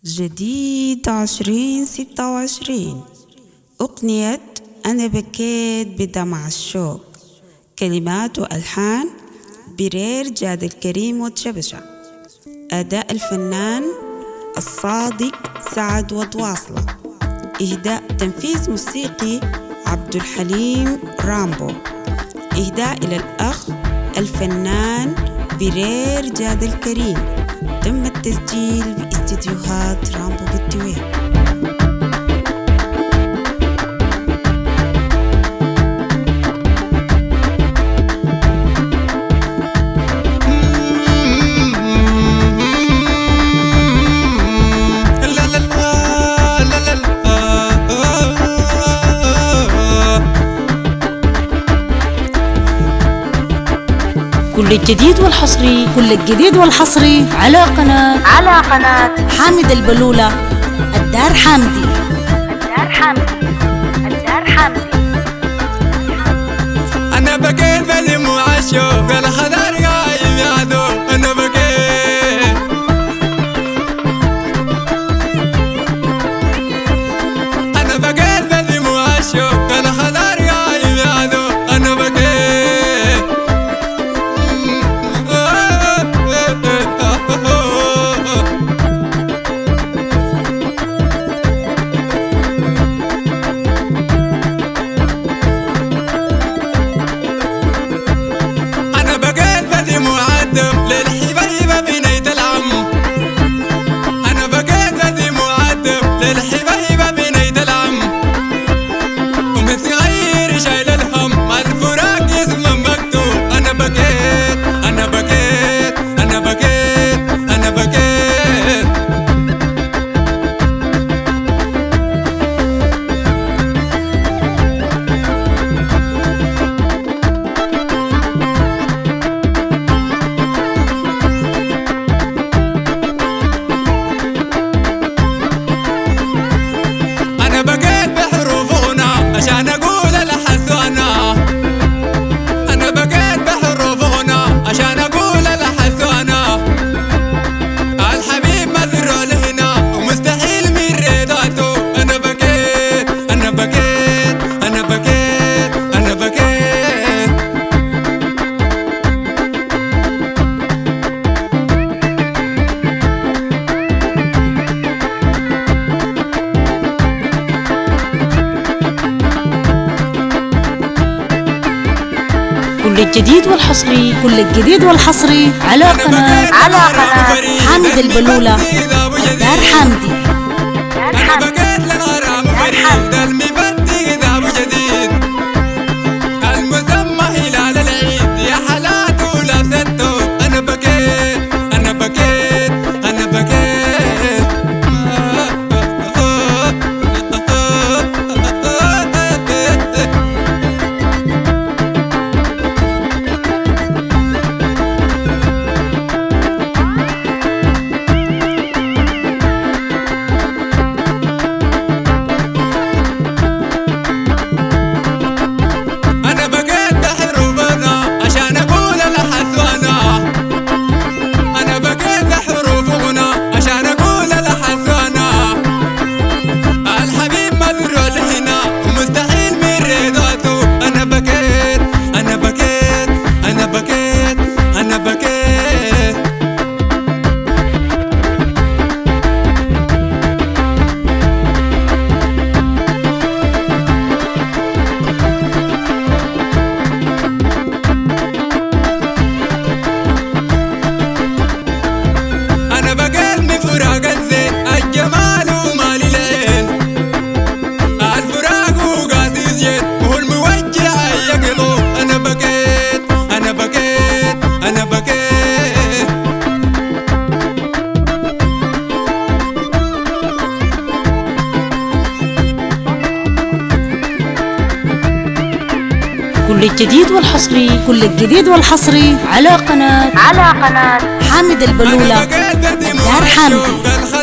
جديد 2026 أغنية أنا بكيت بدمع الشوق. كلمات وألحان برير جاد الكريم وتشبشة. أداء الفنان الصادق سعد وتواصلة. إهداء تنفيذ موسيقي عبد الحليم رامبو. إهداء إلى الأخ الفنان برير جاد الكريم. تم التسجيل باستديوهات رامبو بالدوير. كل الجديد والحصري على قناة حامد البلولة الدار حامدي. أنا بكيت بدموع الشوق الخضر غايب يا دوب. أنا بكيت بدموع الشوق الخضر غايب يا دوب. أنا بكيت للحبايبة بنيت العم. أنا بكيت بدي مؤدب للحبايبة بنيت العم. ومن صغير شايل الهم الفراق اسم مكتوب. أنا بكيت أنا بكيت أنا بكيت أنا بكيت. أنا بكيت بحروف غنى عشان أقول الحسنة. أنا بكيت بحروف غنى عشان أقول الحسنة. الحبيب مزرعه لهنا ومستحيل من رضاته. أنا بكيت أنا بكيت أنا بكيت أنا بكيت. كل الجديد والحصري على قناة حامد البلولة الدار حامدي. أنا بكيت للغرام فريد المفدي ذا أبو جديد المسمى هلال العيد يا حلاته لابسته. أنا بكيت أنا بكيت أنا بكيت. أنا بكيت بحروفنا عشان أقول الحسنة. أنا بكيت بحروفنا عشان أقول الحسنة. الحبيب مزرعه لهنا ومستحيل من رضاته. أنا بكيت أنا بكيت أنا بكيت أنا بكيت. أنا بكيت من فراق الزين الجمال ومال العين. الفراق وقاسي زين وهو الموجع أي قلوب. أنا بكيت أنا بكيت أنا بكيت. كل الجديد والحصري على قناة حامد البلولة الدار حامدي.